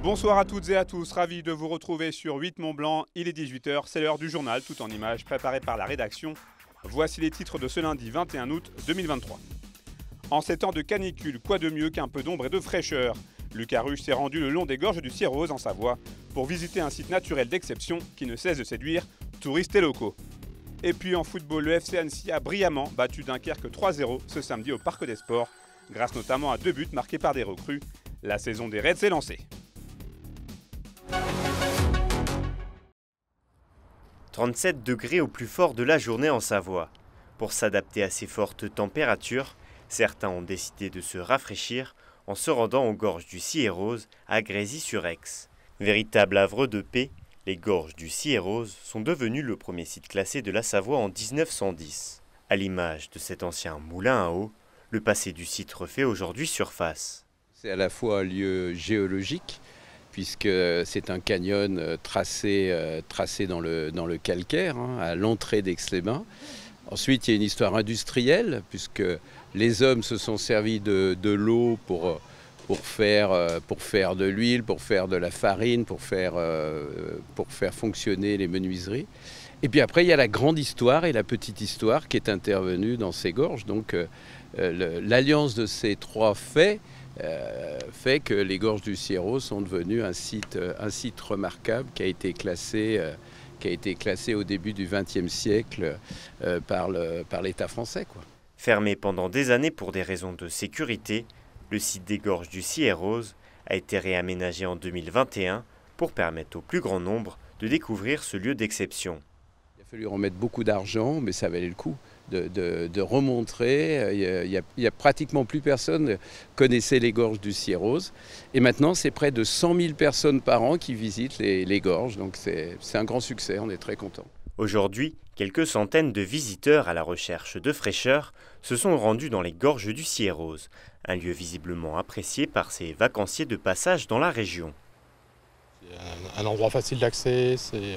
Bonsoir à toutes et à tous, ravi de vous retrouver sur 8 Mont Blanc. Il est 18 h, c'est l'heure du journal tout en images préparé par la rédaction. Voici les titres de ce lundi 21 août 2023. En ces temps de canicule, quoi de mieux qu'un peu d'ombre et de fraîcheur? Lucas Ruche s'est rendu le long des gorges du Sierrose en Savoie pour visiter un site naturel d'exception qui ne cesse de séduire touristes et locaux. Et puis en football, le FC Annecy a brillamment battu Dunkerque 3-0 ce samedi au Parc des Sports, grâce notamment à 2 buts marqués par des recrues. La saison des Reds est lancée. 37 degrés au plus fort de la journée en Savoie. Pour s'adapter à ces fortes températures, certains ont décidé de se rafraîchir en se rendant aux gorges du Sierrose à Grésy-sur-Aix. Véritable havre de paix, les gorges du Sierrose sont devenues le premier site classé de la Savoie en 1910. À l'image de cet ancien moulin à eau, le passé du site refait aujourd'hui surface. C'est à la fois un lieu géologique, puisque c'est un canyon tracé dans le calcaire, à l'entrée d'Aix-les-Bains. Ensuite, il y a une histoire industrielle, puisque les hommes se sont servis de l'eau pour faire de l'huile, pour faire de la farine, pour faire fonctionner les menuiseries. Et puis après, il y a la grande histoire et la petite histoire qui est intervenue dans ces gorges. Donc l'alliance de ces trois faits fait que les gorges du Sierrose sont devenues un site remarquable qui a été classé au début du XXe siècle par l'État français, quoi. Fermé pendant des années pour des raisons de sécurité, le site des gorges du Sierrose a été réaménagé en 2021 pour permettre au plus grand nombre de découvrir ce lieu d'exception. Il a fallu remettre beaucoup d'argent, mais ça valait le coup de remontrer. Il y a pratiquement plus personne connaissait les gorges du Sierrose. Et maintenant, c'est près de 100 000 personnes par an qui visitent les gorges. Donc c'est un grand succès, on est très contents. Aujourd'hui, quelques centaines de visiteurs à la recherche de fraîcheur se sont rendus dans les gorges du Sierrose, un lieu visiblement apprécié par ces vacanciers de passage dans la région. C'est un endroit facile d'accès, c'est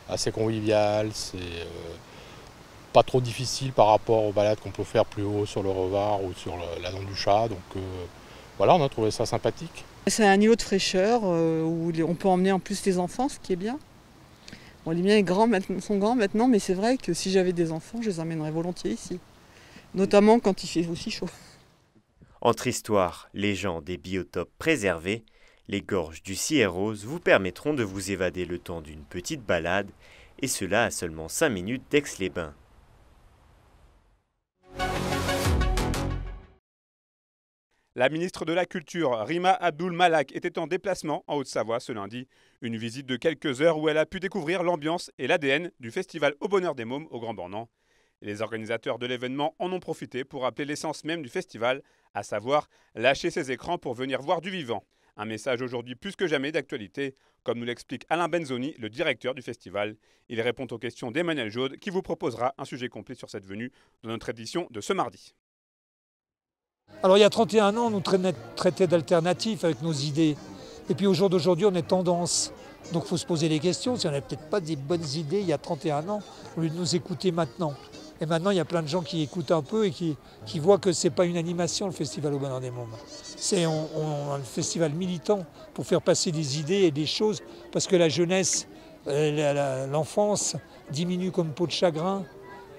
assez convivial, c'est pas trop difficile par rapport aux balades qu'on peut faire plus haut sur le Revard ou sur la Dent du Chat. Donc voilà, on a trouvé ça sympathique. C'est un îlot de fraîcheur où on peut emmener en plus les enfants, ce qui est bien. Bon, les miens sont grands maintenant, mais c'est vrai que si j'avais des enfants, je les emmènerais volontiers ici. Notamment quand il fait aussi chaud. Entre histoire, légendes et biotopes préservés, les gorges du Sierrose vous permettront de vous évader le temps d'une petite balade, et cela à seulement 5 minutes d'Aix-les-Bains. La ministre de la Culture, Rima Abdul Malak, était en déplacement en Haute-Savoie ce lundi. Une visite de quelques heures où elle a pu découvrir l'ambiance et l'ADN du festival Au Bonheur des Mômes au Grand Bornand. Les organisateurs de l'événement en ont profité pour rappeler l'essence même du festival, à savoir lâcher ses écrans pour venir voir du vivant. Un message aujourd'hui plus que jamais d'actualité, comme nous l'explique Alain Benzoni, le directeur du festival. Il répond aux questions d'Emmanuel Jaude qui vous proposera un sujet complet sur cette venue dans notre édition de ce mardi. Alors il y a 31 ans, on nous traitait d'alternatifs avec nos idées. Et puis au jour d'aujourd'hui, on est tendance. Donc il faut se poser les questions, si on n'avait peut-être pas des bonnes idées il y a 31 ans, au lieu de nous écouter maintenant. Et maintenant, il y a plein de gens qui écoutent un peu et qui voient que ce n'est pas une animation, le Festival au Bonheur des Mômes. C'est un festival militant pour faire passer des idées et des choses, parce que la jeunesse, l'enfance diminue comme peau de chagrin.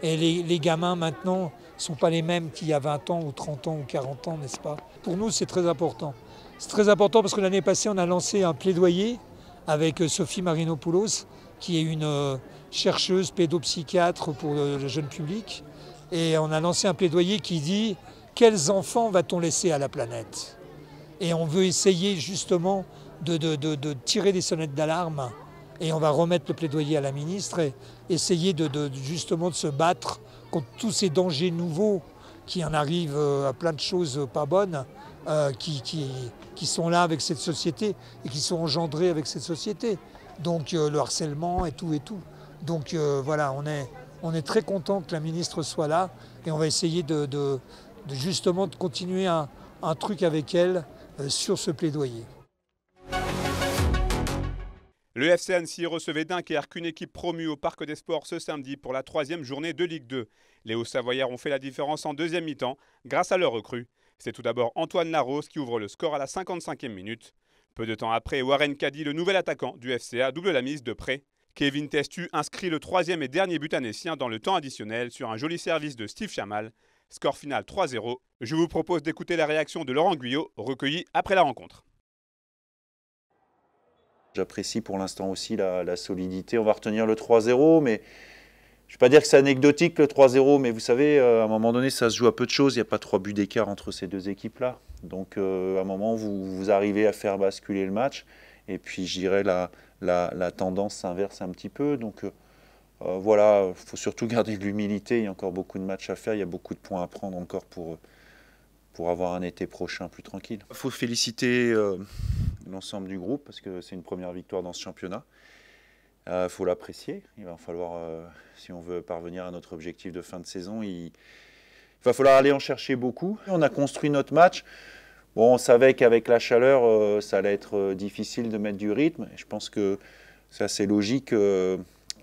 Et les gamins maintenant ne sont pas les mêmes qu'il y a 20 ans ou 30 ans ou 40 ans, n'est-ce pas? Pour nous, c'est très important. C'est très important parce que l'année passée, on a lancé un plaidoyer avec Sophie Marinopoulos, qui est une chercheuse pédopsychiatre pour le jeune public. Et on a lancé un plaidoyer qui dit « Quels enfants va-t-on laisser à la planète ?» Et on veut essayer justement de tirer des sonnettes d'alarme. Et on va remettre le plaidoyer à la ministre et essayer justement de se battre contre tous ces dangers nouveaux qui en arrivent à plein de choses pas bonnes, qui sont là avec cette société et qui sont engendrés avec cette société. Donc le harcèlement et tout et tout. Donc voilà, on est très content que la ministre soit là et on va essayer justement de continuer un truc avec elle sur ce plaidoyer. Le FC Annecy recevait Dunkerque, une équipe promue au Parc des Sports ce samedi pour la 3e journée de Ligue 2. Les Hauts-Savoyards ont fait la différence en deuxième mi-temps grâce à leur recrue. C'est tout d'abord Antoine Larose qui ouvre le score à la 55e minute. Peu de temps après, Warren Caddy, le nouvel attaquant du FCA, double la mise de près. Kevin Testu inscrit le 3e et dernier but annécien dans le temps additionnel sur un joli service de Steve Chamal. Score final 3-0. Je vous propose d'écouter la réaction de Laurent Guyot, recueillie après la rencontre. J'apprécie pour l'instant aussi la solidité. On va retenir le 3-0, mais je ne vais pas dire que c'est anecdotique le 3-0, mais vous savez, à un moment donné, ça se joue à peu de choses. Il n'y a pas 3 buts d'écart entre ces deux équipes-là. Donc, à un moment, vous arrivez à faire basculer le match. Et puis, je dirais, la tendance s'inverse un petit peu. Donc, voilà, il faut surtout garder de l'humilité. Il y a encore beaucoup de matchs à faire. Il y a beaucoup de points à prendre encore pour avoir un été prochain plus tranquille. Il faut féliciter l'ensemble du groupe parce que c'est une première victoire dans ce championnat. Il faut l'apprécier. Il va falloir, si on veut parvenir à notre objectif de fin de saison, il va falloir aller en chercher beaucoup. On a construit notre match. Bon, on savait qu'avec la chaleur, ça allait être difficile de mettre du rythme. Et je pense que c'est assez logique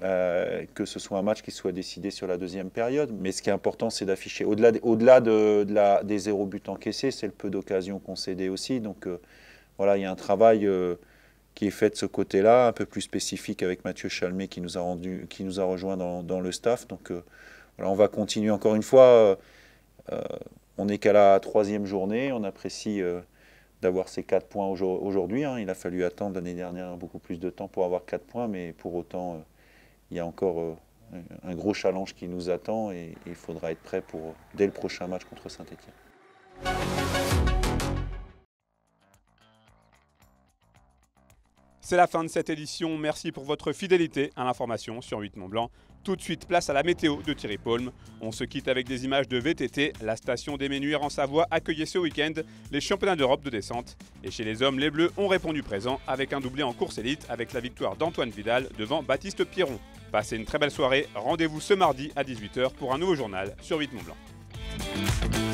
que ce soit un match qui soit décidé sur la deuxième période. Mais ce qui est important, c'est d'afficher. Au-delà des 0 buts encaissés, c'est le peu d'occasions concédées aussi. Donc voilà, il y a un travail qui est fait de ce côté-là, un peu plus spécifique avec Mathieu Chalmé qui nous a rejoint dans le staff. Donc voilà, on va continuer encore une fois. On n'est qu'à la 3e journée, on apprécie d'avoir ces 4 points aujourd'hui. Il a fallu attendre l'année dernière beaucoup plus de temps pour avoir 4 points, mais pour autant, il y a encore un gros challenge qui nous attend et il faudra être prêt dès le prochain match contre Saint-Étienne. C'est la fin de cette édition. Merci pour votre fidélité à l'information sur 8 Mont Blanc. Tout de suite, place à la météo de Thierry Paulme. On se quitte avec des images de VTT. La station des Menuires en Savoie accueillait ce week-end les championnats d'Europe de descente. Et chez les hommes, les Bleus ont répondu présent avec un doublé en course élite avec la victoire d'Antoine Vidal devant Baptiste Pierron. Passez une très belle soirée. Rendez-vous ce mardi à 18h pour un nouveau journal sur 8 Mont Blanc.